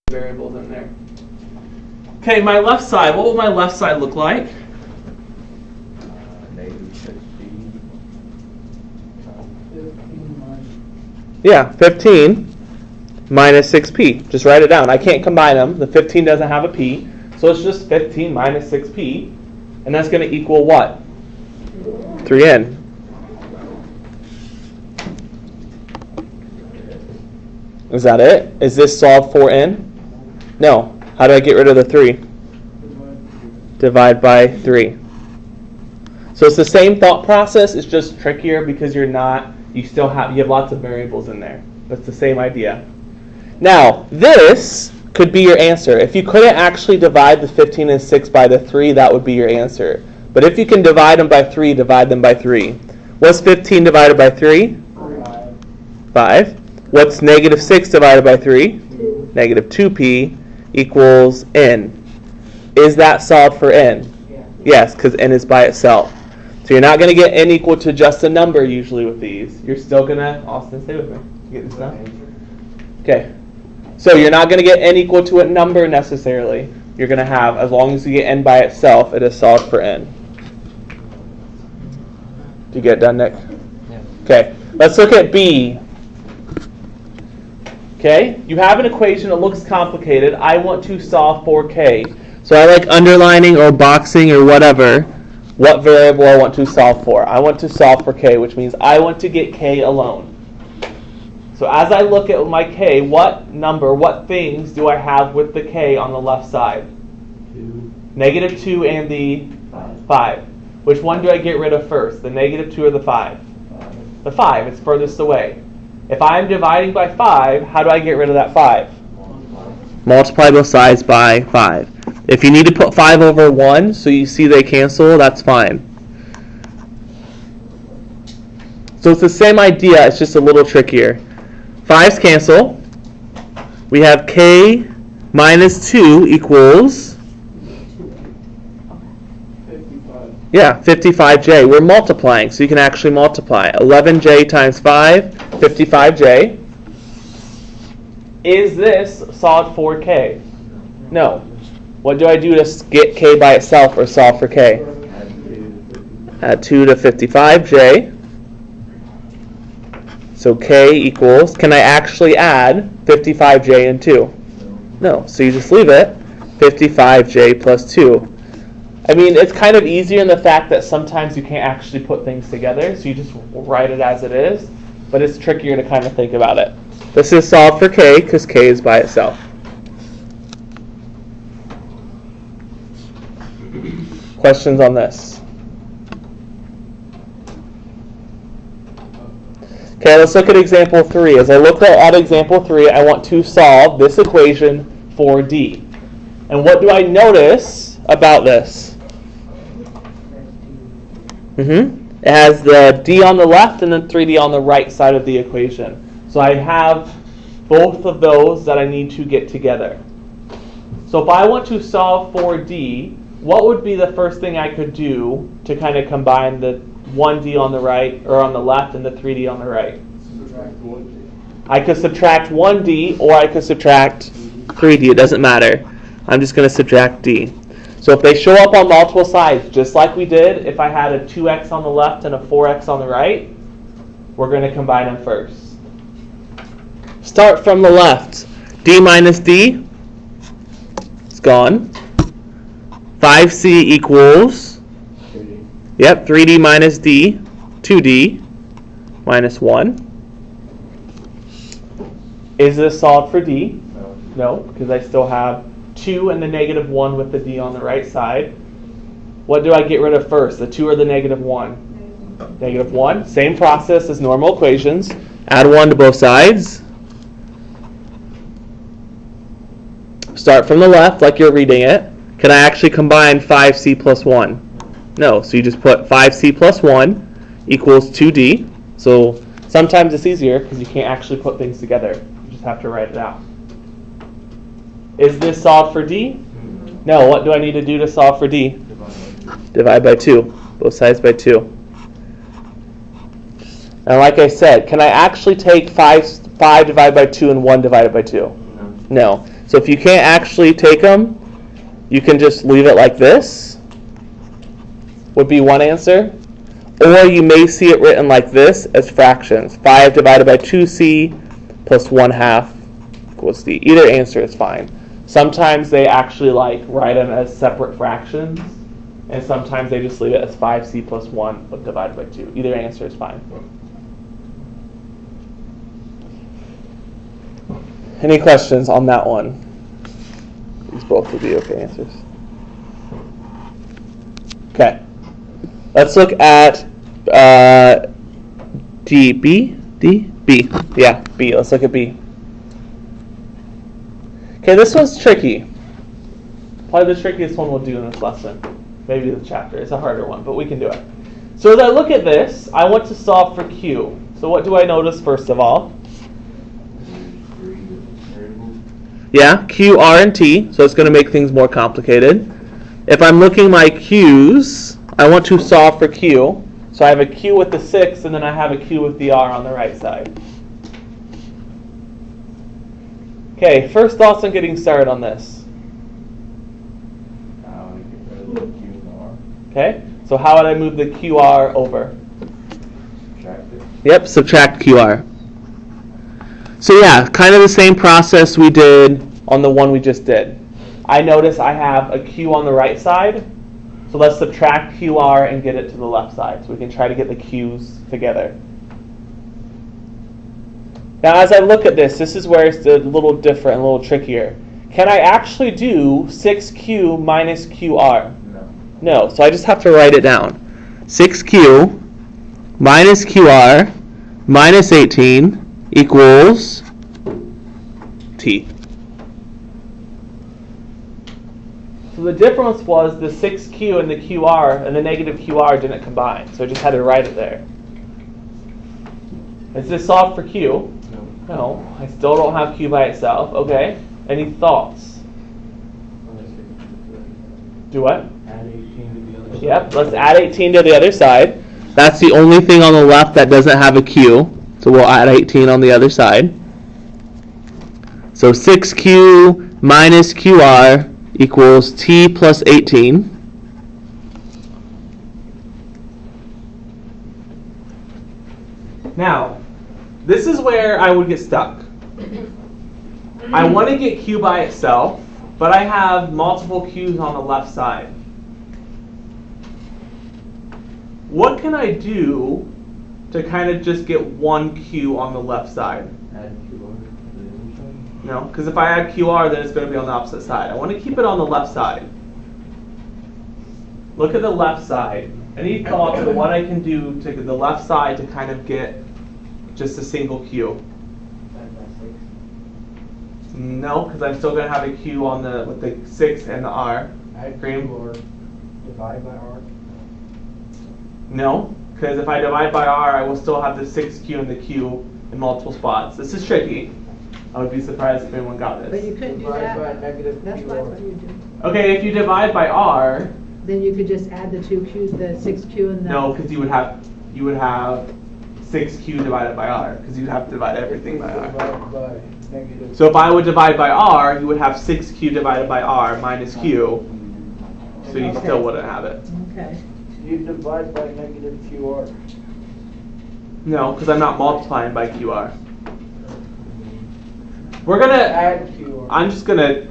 variables in there. Okay, my left side. What will my left side look like? Yeah, 15 minus 6p. Just write it down. I can't combine them. The 15 doesn't have a p. So it's just 15 minus 6p. And that's going to equal what? 3n. Is that it? Is this solved for n? No. How do I get rid of the 3? Divide by 3. So it's the same thought process. It's just trickier because you have lots of variables in there. But it's the same idea. Now, this could be your answer. If you couldn't actually divide the 15 and 6 by the 3, that would be your answer. But if you can divide them by 3, divide them by 3. What's 15 divided by 3? 5. What's negative 6 divided by 3? 2. Negative 2p equals n. Is that solved for n? Yeah. Yes, because n is by itself. So you're not going to get n equal to just a number usually with these. You're still going to, Austin, stay with me. You get this done? Okay. So you're not going to get n equal to a number necessarily. You're going to have, as long as you get n by itself, it is solved for n. Did you get it done, Nick? Yeah. Okay. Let's look at B. Okay, you have an equation that looks complicated. I want to solve for k. So I like underlining or boxing or whatever what variable I want to solve for. I want to solve for k, which means I want to get k alone. So as I look at my k, what things do I have with the k on the left side? 2. Negative 2 and the 5. Which one do I get rid of first, the negative 2 or the 5? The 5, it's furthest away. If I'm dividing by 5, how do I get rid of that 5? Multiply both sides by 5. If you need to put 5 over 1 so you see they cancel, that's fine. So it's the same idea, it's just a little trickier. 5's cancel. We have k minus 2 equals 55j. We're multiplying, so you can actually multiply. 11j times 5, 55j. Is this solved for k? No. What do I do to get k by itself or solve for k? Add 2 to 55j. So k equals, can I actually add 55j and 2? No. So you just leave it. 55j plus 2. I mean, it's kind of easier in the fact that sometimes you can't actually put things together, so you just write it as it is, but it's trickier to kind of think about it. This is solved for k because k is by itself. Questions on this? Okay, let's look at example 3. As I look at example 3, I want to solve this equation for d. And what do I notice about this? It has the d on the left and then 3d on the right side of the equation. So I have both of those that I need to get together. So if I want to solve for d, what would be the first thing I could do to kind of combine the 1d on the right or on the left and the 3d on the right? I could subtract 1d or I could subtract 3d. It doesn't matter. I'm just going to subtract d. So if they show up on multiple sides, just like we did if I had a 2x on the left and a 4x on the right, we're going to combine them first. Start from the left. D minus d, it's gone. 5c equals, 3d minus d, 2d, minus 1. Is this solved for d? No, because I still have 2 and the negative 1 with the d on the right side. What do I get rid of first, the 2 or the negative 1? Negative 1. Same process as normal equations. Add 1 to both sides. Start from the left like you're reading it. Can I actually combine 5c plus 1? No. So you just put 5c plus 1 equals 2d. So sometimes it's easier because you can't actually put things together. You just have to write it out. Is this solved for d? No. What do I need to do to solve for d? Divide by 2. Both sides by 2. Now, like I said, can I actually take 5 divided by 2 and 1 divided by 2? No. So if you can't actually take them, you can just leave it like this, would be one answer. Or you may see it written like this as fractions. 5 divided by 2c plus 1/2 equals d. Either answer is fine. Sometimes they actually write them as separate fractions, and sometimes they just leave it as 5c plus 1 divided by 2. Either answer is fine. Any questions on that one? These both would be okay answers. Okay. Let's look at B. Yeah, B. Let's look at B. Okay, this one's tricky. Probably the trickiest one we'll do in this lesson. Maybe the chapter. It's a harder one, but we can do it. So as I look at this, I want to solve for Q. So what do I notice first of all? Yeah, Q, R, and T. So it's going to make things more complicated. If I'm looking at my Q's, I want to solve for Q. So I have a Q with the 6, and then I have a Q with the R on the right side. Okay, first thoughts on getting started on this. Okay, so how would I move the QR over? Subtract it. Yep, subtract QR. So yeah, kind of the same process we did on the one we just did. I notice I have a Q on the right side, so let's subtract QR and get it to the left side, so we can try to get the Q's together. Now as I look at this, this is where it's a little different, a little trickier. Can I actually do 6Q minus QR? No, so I just have to write it down. 6Q minus QR minus 18 equals T. So the difference was the 6Q and the QR and the negative QR didn't combine, so I just had to write it there. Is this solved for Q? No, I still don't have Q by itself. Okay, any thoughts? Do what? Add 18 to the other side. Yep, let's add 18 to the other side. That's the only thing on the left that doesn't have a Q, so we'll add 18 on the other side. So 6Q minus QR equals T plus 18. Now, this is where I would get stuck. I want to get Q by itself, but I have multiple Q's on the left side. What can I do to kind of just get one Q on the left side? Add QR to the other side. No, because if I add QR, then it's going to be on the opposite side. I want to keep it on the left side. Look at the left side. Any thoughts on what I can do to the left side to kind of get just a single Q? No, because I'm still going to have a Q on the with the 6 and the R. Add Green? Q or divide by R. No, because if I divide by R, I will still have the 6Q and the Q in multiple spots. This is tricky. I would be surprised if anyone got But this. you couldn't do Divide that. by negative That's Q what I or. thought you do. Okay, if you divide by R, Then you could just add the two Q's, the 6Q and the. no, because you would have 6Q divided by R, because you'd have to divide everything by R. Divide by negative. So if I would divide by R, you would have 6Q divided by R minus Q, so you still wouldn't have it. Okay. You divide by negative QR. No, because I'm not multiplying by QR. We're gonna. Add QR. I'm just gonna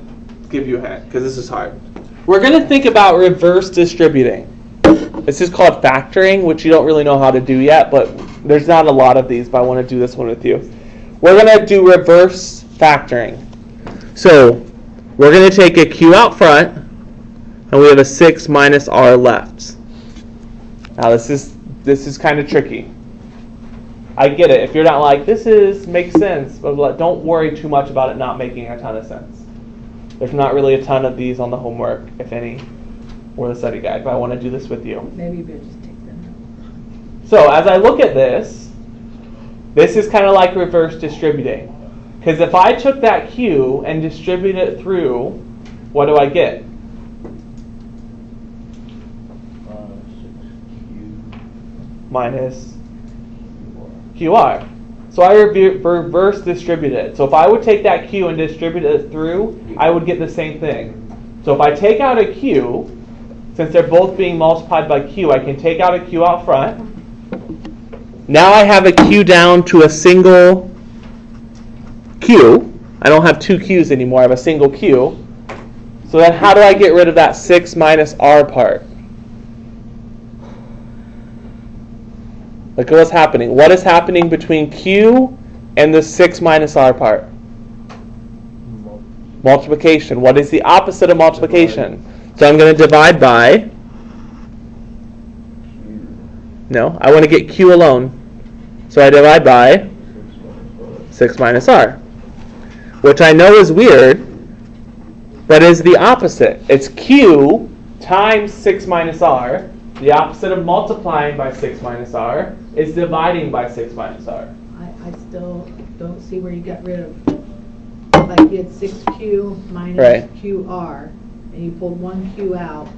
give you a hint because this is hard. We're gonna think about reverse distributing. This is called factoring, which you don't really know how to do yet, but there's not a lot of these, but I want to do this one with you. We're gonna do reverse factoring. So we're gonna take a Q out front, and we have a 6 minus R left. Now this is kind of tricky. I get it. If you're not like, makes sense, but don't worry too much about it not making a ton of sense. There's not really a ton of these on the homework, if any, or the study guide, but I want to do this with you. Maybe you better just take them. So as I look at this is kind of like reverse distributing. Because if I took that Q and distributed it through, what do I get? 6Q Minus QR. So I reverse distribute it. So if I would take that q and distribute it through, I would get the same thing. So if I take out a q, since they're both being multiplied by q, I can take out a q out front. Now I have a q down to a single q. I don't have two q's anymore. I have a single q. So then how do I get rid of that 6 minus r part? Look at what's happening. What is happening between q and the 6 minus r part? Multiplication. What is the opposite of multiplication? So I'm going to divide by... No, I want to get q alone. So I divide by 6 minus r. Which I know is weird, but is the opposite. It's q times 6 minus r. The opposite of multiplying by 6 minus r is dividing by 6 minus r. I still don't see where you got rid of, like you had 6q minus Right. qr, and you pulled one q out.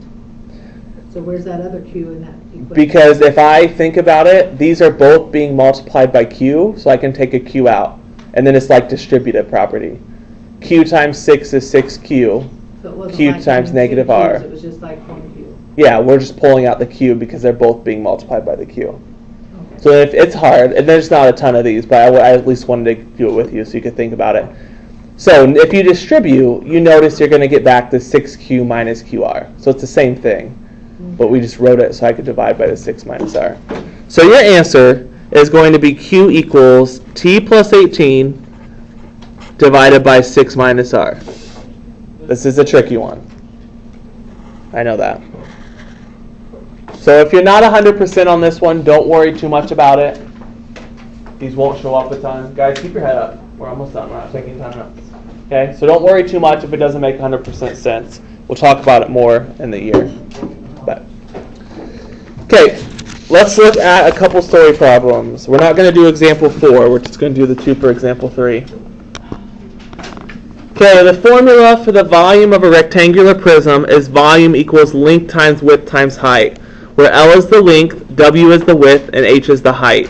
So where's that other q in that equation? Because if I think about it, these are both being multiplied by q, so I can take a q out. And then it's like distributive property. Q times 6 is 6q. So it wasn't q like times having negative two r. q's, it was just like one q. Yeah, we're just pulling out the q because they're both being multiplied by the q. Okay. So if it's hard, and there's not a ton of these, but I at least wanted to do it with you so you could think about it. So if you distribute, you notice you're going to get back the 6q minus qr. So it's the same thing, but we just wrote it so I could divide by the 6 minus r. So your answer is going to be q equals t plus 18 divided by 6 minus r. This is a tricky one. I know that. So if you're not 100% on this one, don't worry too much about it. These won't show up a ton. Guys, keep your head up. We're almost done. We're not taking time notes. Okay, so don't worry too much if it doesn't make 100% sense. We'll talk about it more in the year. But okay, let's look at a couple story problems. We're not going to do example 4. We're just going to do the 2 for example 3. Okay, the formula for the volume of a rectangular prism is volume equals length times width times height, where L is the length, W is the width, and H is the height.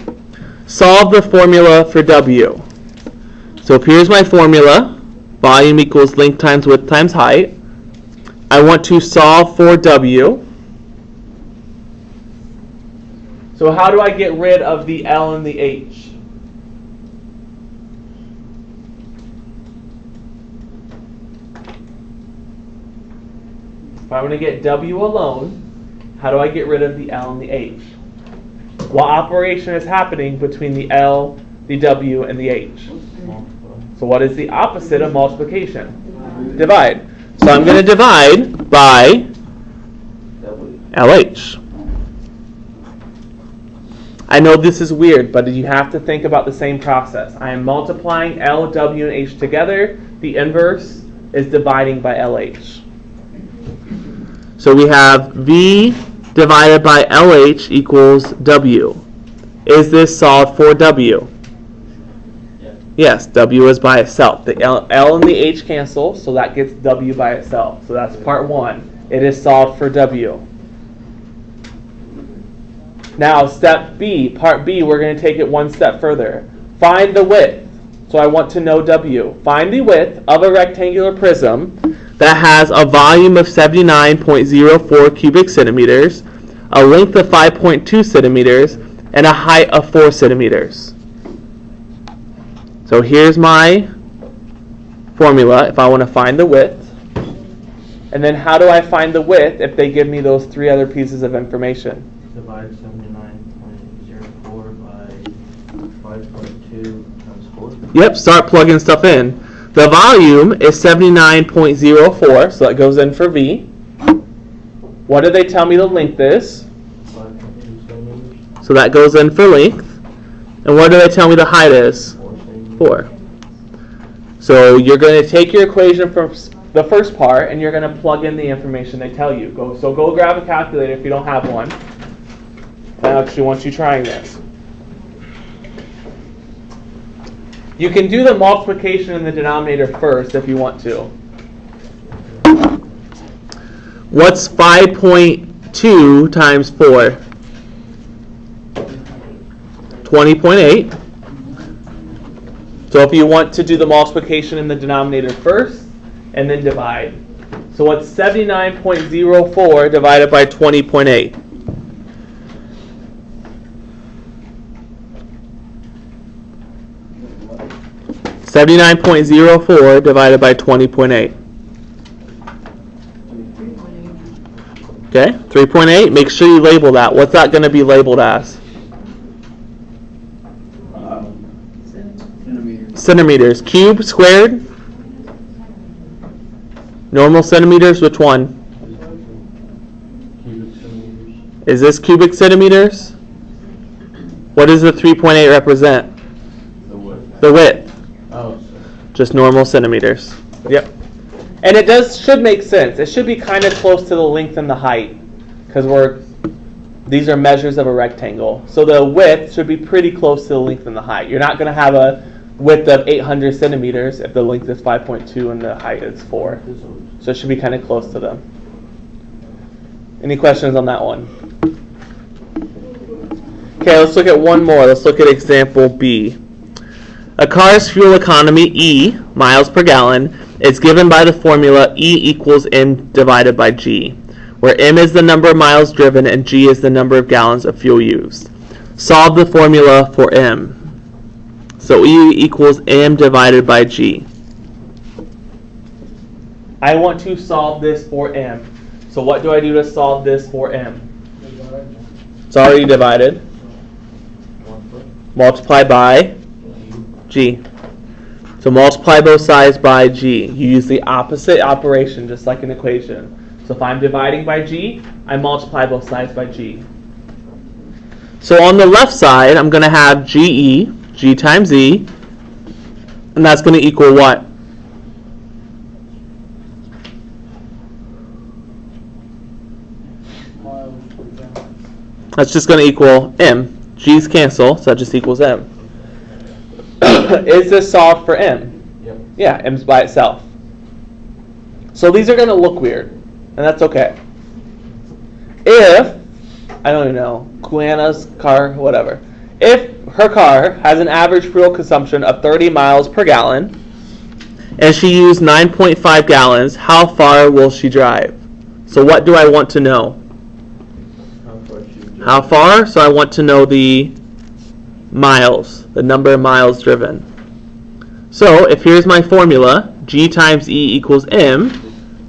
Solve the formula for W. So here's my formula. Volume equals length times width times height. I want to solve for W. So how do I get rid of the L and the H? If I want to get W alone, how do I get rid of the L and the H? What operation is happening between the L, the W, and the H? So what is the opposite of multiplication? Divide. So I'm going to divide by LH. I know this is weird, but you have to think about the same process. I am multiplying L, W, and H together. The inverse is dividing by LH. So we have V divided by LH equals W. Is this solved for W? Yes, W is by itself. The L and the H cancel, so that gets W by itself. So that's part 1. It is solved for W. Now, step B, part B, we're going to take it one step further. Find the width. So I want to know W. Find the width of a rectangular prism that has a volume of 79.04 cubic centimeters, a length of 5.2 centimeters, and a height of 4 centimeters. So here's my formula if I want to find the width. And then how do I find the width if they give me those 3 other pieces of information? Divide 79.04 by 5.2 times 4. Yep, start plugging stuff in. The volume is 79.04, so that goes in for V. What do they tell me the length is? 5.2 centimeters. So that goes in for length. And what do they tell me the height is? 4. So you're going to take your equation from the first part and you're going to plug in the information they tell you. So go grab a calculator if you don't have one. I actually want you trying this. You can do the multiplication in the denominator first if you want to. What's 5.2 times 4? 20.8. So if you want to do the multiplication in the denominator first, and then divide. So what's 79.04 divided by 20.8? What? 79.04 divided by 20.8. Okay, 3.8. Make sure you label that. What's that going to be labeled as? Centimeters. Centimeters. Cube, squared? Normal centimeters, which one? Cubic centimeters. Is this cubic centimeters? What does the 3.8 represent? The width. The width. Oh, Just normal centimeters. Yep. And it should make sense. It should be kind of close to the length and the height, because these are measures of a rectangle. So the width should be pretty close to the length and the height. You're not going to have a width of 800 centimeters if the length is 5.2 and the height is 4. So it should be kind of close to them. Any questions on that one? Okay, let's look at one more. Let's look at example B. A car's fuel economy, E, miles per gallon, is given by the formula E equals M divided by G, where M is the number of miles driven and G is the number of gallons of fuel used. Solve the formula for M. So E equals M divided by G. I want to solve this for M. So what do I do to solve this for M? It's already divided. Multiply by G. So multiply both sides by G. You use the opposite operation, just like an equation. So if I'm dividing by G, I multiply both sides by G. So on the left side, I'm going to have GE, G times E, and that's going to equal what? Miles per gallon. That's just going to equal M. G's cancel, so that just equals M. Is this solved for M? Yep. Yeah, M's by itself. So these are going to look weird, and that's okay. If, I don't even know, Kuana's car, whatever. If her car has an average fuel consumption of 30 miles per gallon, and she used 9.5 gallons, how far will she drive? So what do I want to know? How far? So I want to know the miles, the number of miles driven. So if here's my formula, G times E equals M,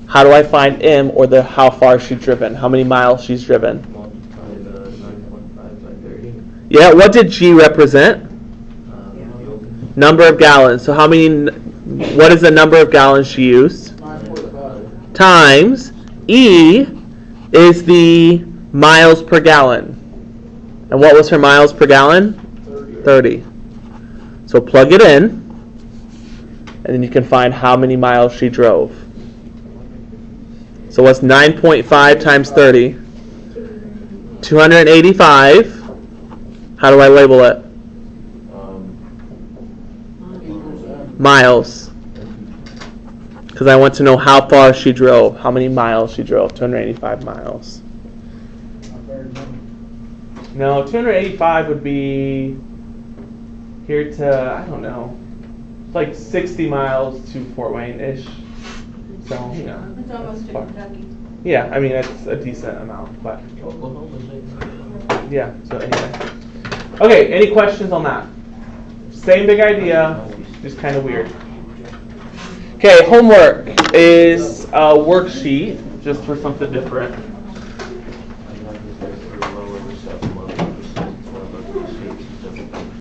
how do I find M, or the how far she's driven, how many miles she's driven? Multiply the 9.5 by 30. Yeah, what did G represent? Fuel. Number of gallons. So what is the number of gallons she used? 9.5. Times E is the miles per gallon. And what was her miles per gallon? 30. So plug it in, and then you can find how many miles she drove. So what's 9.5 times 30? 285. How do I label it? Miles. Because I want to know how far she drove, how many miles she drove. 285 miles. No, 285 would be here to, I don't know, like 60 miles to Fort Wayne-ish. So, you know. It's almost to far. Kentucky. Yeah, I mean, it's a decent amount, but yeah, so anyway. Okay, any questions on that? Same big idea, just kind of weird. Okay, homework is a worksheet, just for something different.